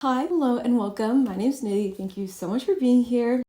Hi, hello, and welcome. My name's Nidhi. Thank you so much for being here.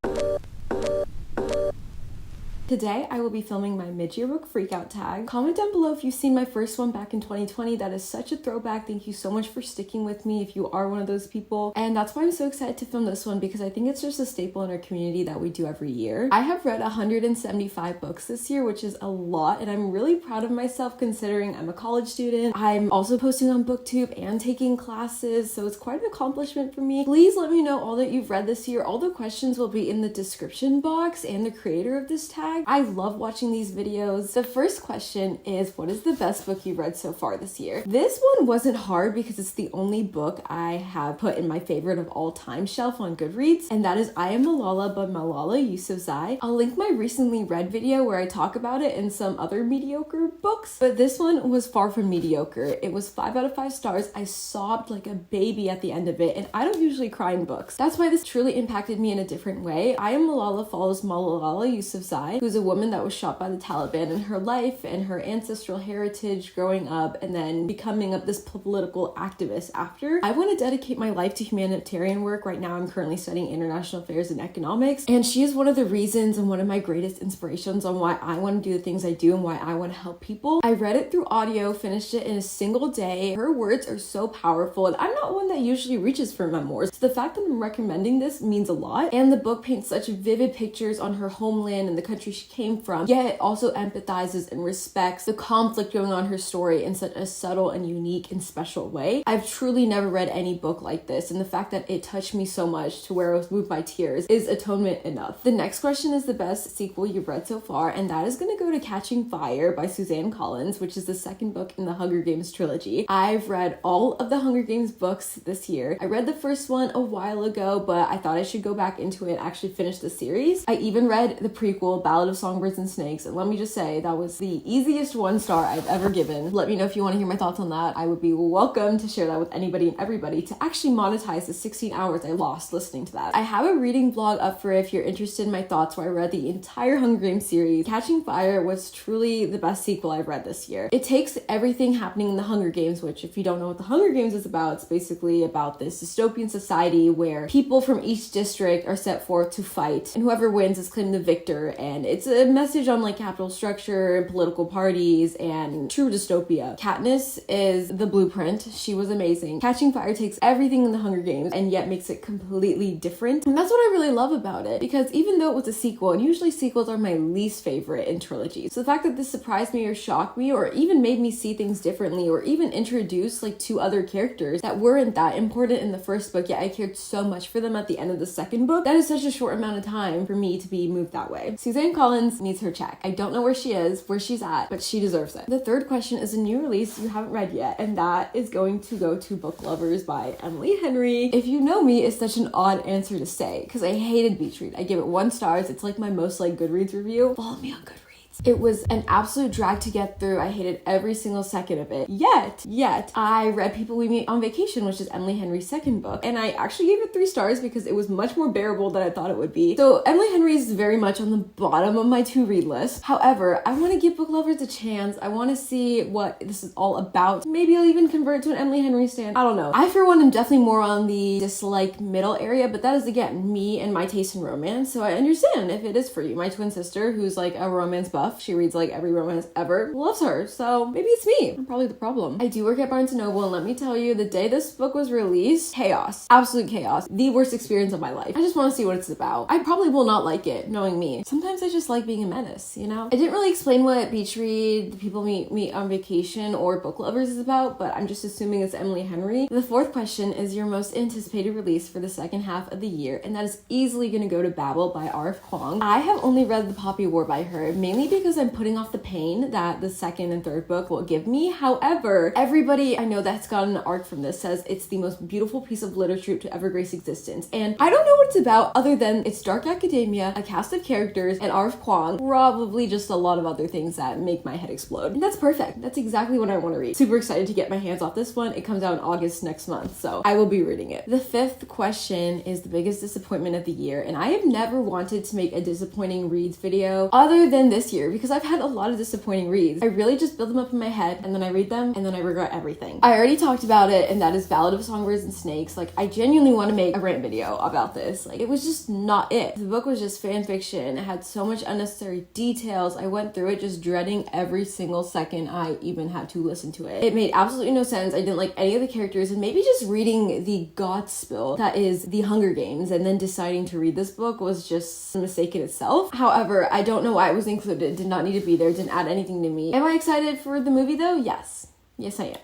Today, I will be filming my mid-year book freakout tag. Comment down below if you've seen my first one back in 2020. That is such a throwback. Thank you so much for sticking with me if you are one of those people. And that's why I'm so excited to film this one, because I think it's just a staple in our community that we do every year. I have read 175 books this year, which is a lot, and I'm really proud of myself considering I'm a college student. I'm also posting on BookTube and taking classes, so it's quite an accomplishment for me. Please let me know all that you've read this year. All the questions will be in the description box and the creator of this tag. I love watching these videos. The first question is, what is the best book you've read so far this year? This one wasn't hard because it's the only book I have put in my favorite of all time shelf on Goodreads, and that is I Am Malala by Malala Yousafzai. I'll link my recently read video where I talk about it and some other mediocre books, but this one was far from mediocre. It was 5 out of 5 stars. I sobbed like a baby at the end of it, and I don't usually cry in books. That's why this truly impacted me in a different way. I Am Malala follows Malala Yousafzai, who's a woman that was shot by the Taliban, in her life and her ancestral heritage growing up and then becoming this political activist after. I want to dedicate my life to humanitarian work. Right now I'm currently studying international affairs and economics, and she is one of the reasons and one of my greatest inspirations on why I want to do the things I do and why I want to help people. I read it through audio, finished it in a single day. Her words are so powerful, and I'm not one that usually reaches for memoirs, so the fact that I'm recommending this means a lot. And the book paints such vivid pictures on her homeland and the country she came from, yet it also empathizes and respects the conflict going on in her story in such a subtle and unique and special way. I've truly never read any book like this, and the fact that it touched me so much to where I was moved by tears is atonement enough. The next question is the best sequel you've read so far, and that is going to go to Catching Fire by Suzanne Collins, which is the second book in the Hunger Games trilogy. I've read all of the Hunger Games books this year. I read the first one a while ago, but I thought I should go back into it and actually finish the series. I even read the prequel, Ballad of Songbirds and Snakes, and let me just say that was the easiest 1 star I've ever given. Let me know if you want to hear my thoughts on that. I would be welcome to share that with anybody and everybody to actually monetize the 16 hours I lost listening to that. I have a reading vlog up for it if you're interested in my thoughts, where I read the entire Hunger Games series. Catching Fire was truly the best sequel I've read this year. It takes everything happening in the Hunger Games, which if you don't know what the Hunger Games is about, it's basically about this dystopian society where people from each district are set forth to fight, and whoever wins is claimed the victor, and it's a message on like capital structure and political parties and true dystopia. Katniss is the blueprint. She was amazing. Catching Fire takes everything in the Hunger Games and yet makes it completely different, and that's what I really love about it, because even though it was a sequel, and usually sequels are my least favorite in trilogies, so the fact that this surprised me or shocked me or even made me see things differently or even introduced like 2 other characters that weren't that important in the first book, yet I cared so much for them at the end of the second book, that is such a short amount of time for me to be moved that way. Suzanne Collins needs her check. I don't know where she is, where she's at, but she deserves it. The third question is a new release you haven't read yet, and that is going to go to Book Lovers by Emily Henry. If you know me, it's such an odd answer to say, because I hated Beach Read. I gave it 1 star. It's like my most like Goodreads review. Follow me on Goodreads. It was an absolute drag to get through. I hated every single second of it. Yet, I read People We Meet on Vacation, which is Emily Henry's second book, and I actually gave it 3 stars because it was much more bearable than I thought it would be. So Emily Henry is very much on the bottom of my to-read list. However, I want to give Book Lovers a chance. I want to see what this is all about. Maybe I'll even convert to an Emily Henry stan. I don't know. I, for one, am definitely more on the dislike middle area, but that is, again, me and my taste in romance, so I understand if it is for you. My twin sister, who's like a romance buff, she reads like every romance ever, loves her, so maybe it's me. I'm probably the problem. I do work at Barnes & Noble, and let me tell you, the day this book was released, chaos. Absolute chaos. The worst experience of my life. I just want to see what it's about. I probably will not like it, knowing me. Sometimes I just like being a menace, you know? I didn't really explain what Beach Read, People Meet on Vacation, or Book Lovers is about, but I'm just assuming it's Emily Henry. The fourth question is your most anticipated release for the second half of the year, and that is easily going to go to Babel by R.F. Kuang. I have only read The Poppy War by her, mainly because I'm putting off the pain that the second and third book will give me. However, everybody I know that's gotten an arc from this says it's the most beautiful piece of literature to ever grace existence, and I don't know what it's about other than it's dark academia, a cast of characters, and R.F. Kuang, probably just a lot of other things that make my head explode. And that's perfect. That's exactly what I want to read. Super excited to get my hands off this one. It comes out in August next month, so I will be reading it. The fifth question is the biggest disappointment of the year, and I have never wanted to make a disappointing reads video other than this year. year because I've had a lot of disappointing reads. I really just build them up in my head and then I read them and then I regret everything. I already talked about it, and that is Ballad of Songbirds and Snakes. Like, I genuinely want to make a rant video about this. Like, it was just not it. The book was just fan fiction. It had so much unnecessary details. I went through it just dreading every single second I even had to listen to it. It made absolutely no sense. I didn't like any of the characters, and maybe just reading the Godspill that is the Hunger Games and then deciding to read this book was just a mistake in itself. However, I don't know why it was included. It did not need to be there. It didn't add anything to me. Am I excited for the movie though? Yes. Yes, I am.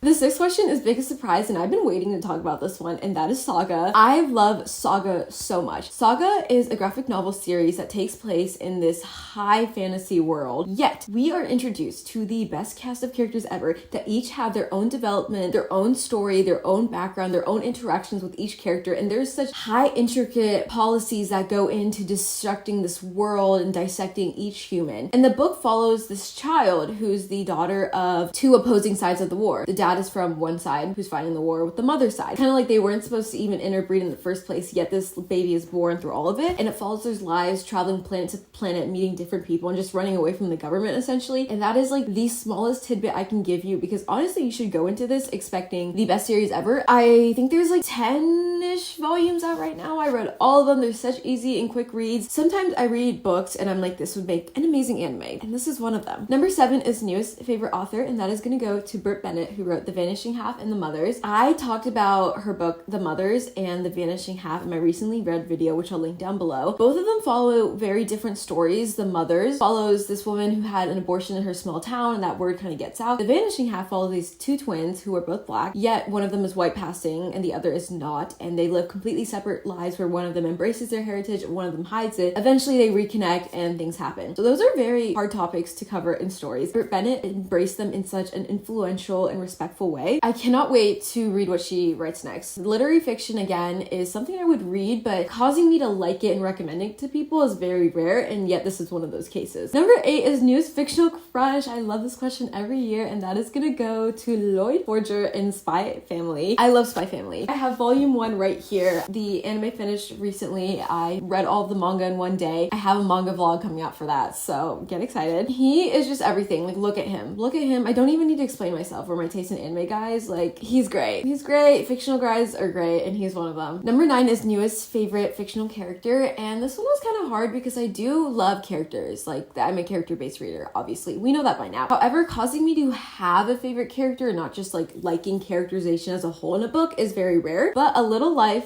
The sixth question is biggest surprise, and I've been waiting to talk about this one, and that is Saga. I love Saga so much. Saga is a graphic novel series that takes place in this high fantasy world, yet we are introduced to the best cast of characters ever that each have their own development, their own story, their own background, their own interactions with each character, and there's such high intricate policies that go into destructing this world and dissecting each human. And the book follows this child who's the daughter of two opposing sides of the war. The dad is from one side who's fighting the war with the mother's side. Kind of like they weren't supposed to even interbreed in the first place, yet this baby is born through all of it, and it follows their lives, traveling planet to planet, meeting different people, and just running away from the government essentially. And that is like the smallest tidbit I can give you, because honestly you should go into this expecting the best series ever. I think there's like 10-ish volumes out right now. I read all of them. They're such easy and quick reads. Sometimes I read books and I'm like, this would make an amazing anime, and this is one of them. Number 7 is newest favorite author, and that is going to go to Brit Bennett, who wrote The Vanishing Half and The Mothers. I talked about her book The Mothers and The Vanishing Half in my recently read video, which I'll link down below. Both of them follow very different stories. The Mothers follows this woman who had an abortion in her small town, and that word kind of gets out. The Vanishing Half follows these two twins who are both black, yet one of them is white passing and the other is not, and they live completely separate lives where one of them embraces their heritage and one of them hides it. Eventually they reconnect and things happen. So those are very hard topics to cover in stories. Brit Bennett embraced them in such an influential and respectful way. I cannot wait to read what she writes next. Literary fiction, again, is something I would read, but causing me to like it and recommend it to people is very rare, and yet this is one of those cases. Number 8 is newest fictional crush. I love this question every year, and that is gonna go to Lloyd Forger in Spy Family. I love Spy Family. I have volume 1 right here. The anime finished recently. I read all of the manga in one day. I have a manga vlog coming out for that, so get excited. He is just everything. Like, look at him. Look at him. I don't even need to explain myself or my taste in anime, guys. Like, he's great. He's great. Fictional guys are great, and he's one of them. Number 9 is newest favorite fictional character, and this one was kind of hard because I do love characters. Like, I'm a character-based reader, obviously. We know that by now. However, causing me to have a favorite character and not just like liking characterization as a whole in a book is very rare, but A Little Life,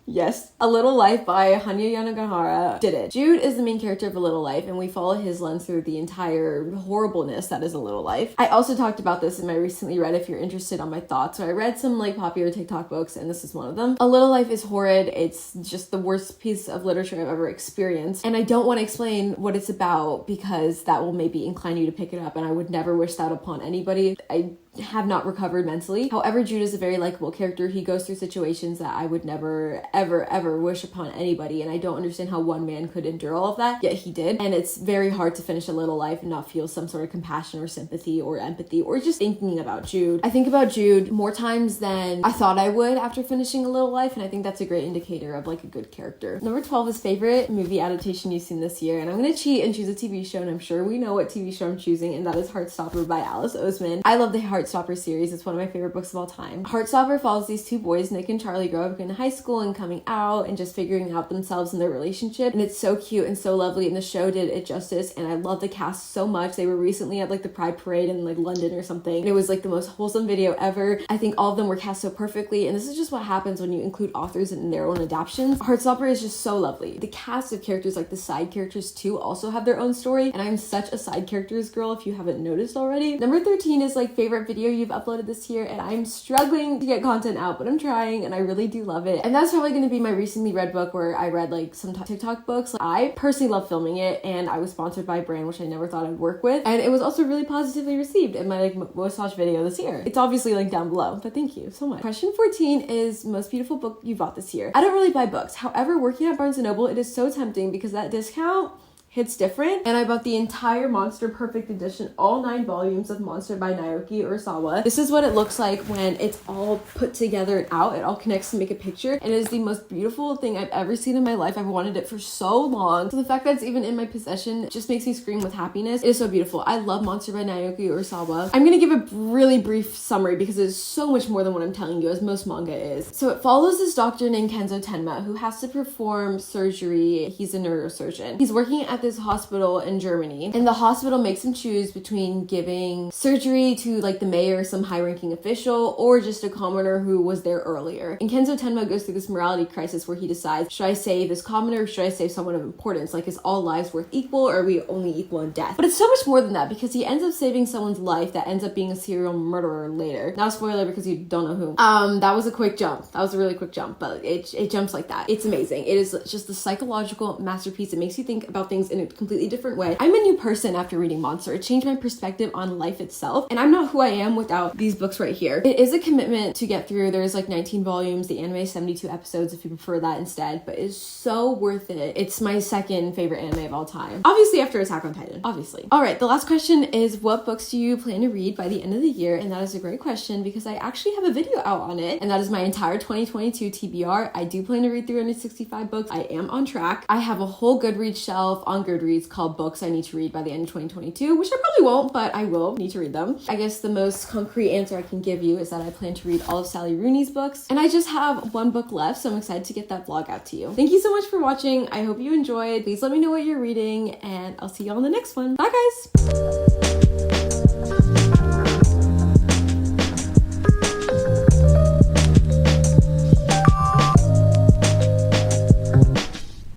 yes, A Little Life by Hanya Yanagihara did it. Jude is the main character of A Little Life, and we follow his lens through the entire horribleness that is A Little Life. I also talked about this in my recently read if you're interested on my thoughts. So I read some like popular TikTok books, and this is one of them. A Little Life is horrid. It's just the worst piece of literature I've ever experienced, and I don't want to explain what it's about because that will maybe incline you to pick it up, and I would never wish that upon anybody. I have not recovered mentally. However, Jude is a very likable character. He goes through situations that I would never ever wish upon anybody, and I don't understand how one man could endure all of that, yet he did. And it's very hard to finish A Little Life and not feel some sort of compassion or sympathy or empathy or just thinking about Jude. I think about Jude more times than I thought I would after finishing A Little Life, and I think that's a great indicator of like a good character. Number 12 is favorite movie adaptation you've seen this year, and I'm gonna cheat and choose a TV show, and I'm sure we know what TV show I'm choosing, and that is Heartstopper by Alice Oseman. I love the Heartstopper series. It's one of my favorite books of all time. Heartstopper follows these two boys, Nick and Charlie, grow up in high school and coming out and just figuring out themselves and their relationship, and it's so cute and so lovely, and the show did it justice, and I love the cast so much. They were recently at like the Pride Parade in like London or something, and it was like the most wholesome video ever. I think all of them were cast so perfectly, and this is just what happens when you include authors in their own adaptations. Heartstopper is just so lovely. The cast of characters, like the side characters too, also have their own story, and I'm such a side characters girl if you haven't noticed already. Number 13 is like favorite video you've uploaded this year, and I'm struggling to get content out, but I'm trying, and I really do love it. And that's probably going to be my recently read book where I read like some TikTok books. Like, I personally love filming it, and I was sponsored by a brand which I never thought I'd work with, and it was also really positively received in my like most watched video this year. It's obviously linked down below, but thank you so much. Question 14 is most beautiful book you bought this year. I don't really buy books. However, working at Barnes & Noble, it is so tempting because that discount hits different, and I bought the entire Monster Perfect Edition, all 9 volumes of Monster by Naoki Urasawa. This is what it looks like when it's all put together and out. It all connects to make a picture, and it is the most beautiful thing I've ever seen in my life. I've wanted it for so long, so the fact that it's even in my possession just makes me scream with happiness. It is so beautiful. I love Monster by Naoki Urasawa. I'm gonna give a really brief summary because it is so much more than what I'm telling you, as most manga is. So it follows this doctor named Kenzo Tenma who has to perform surgery. He's a neurosurgeon. He's working at this hospital in Germany, and the hospital makes him choose between giving surgery to like the mayor, some high-ranking official, or just a commoner who was there earlier. And Kenzo Tenma goes through this morality crisis where he decides, should I save this commoner or should I save someone of importance? Like, is all lives worth equal, or are we only equal in death? But it's so much more than that, because he ends up saving someone's life that ends up being a serial murderer later. Not a spoiler because you don't know who. That was a quick jump. That was a really quick jump, but it jumps like that. It's amazing. It is just a psychological masterpiece. It makes you think about things in a completely different way. I'm a new person after reading Monster. It changed my perspective on life itself, and I'm not who I am without these books right here. It is a commitment to get through. There's like 19 volumes. The anime is 72 episodes if you prefer that instead, but it's so worth it. It's my second favorite anime of all time. Obviously after Attack on Titan, obviously. All right, the last question is, what books do you plan to read by the end of the year? And that is a great question because I actually have a video out on it, and that is my entire 2022 TBR. I do plan to read 365 books. I am on track. I have a whole Goodreads shelf on Goodreads called books I need to read by the end of 2022, which I probably won't, but I will need to read them. I guess the most concrete answer I can give you is that I plan to read all of Sally Rooney's books, and I just have 1 book left, so I'm excited to get that vlog out to you. Thank you so much for watching. I hope you enjoyed. Please let me know what you're reading, and I'll see you on the next one. Bye guys!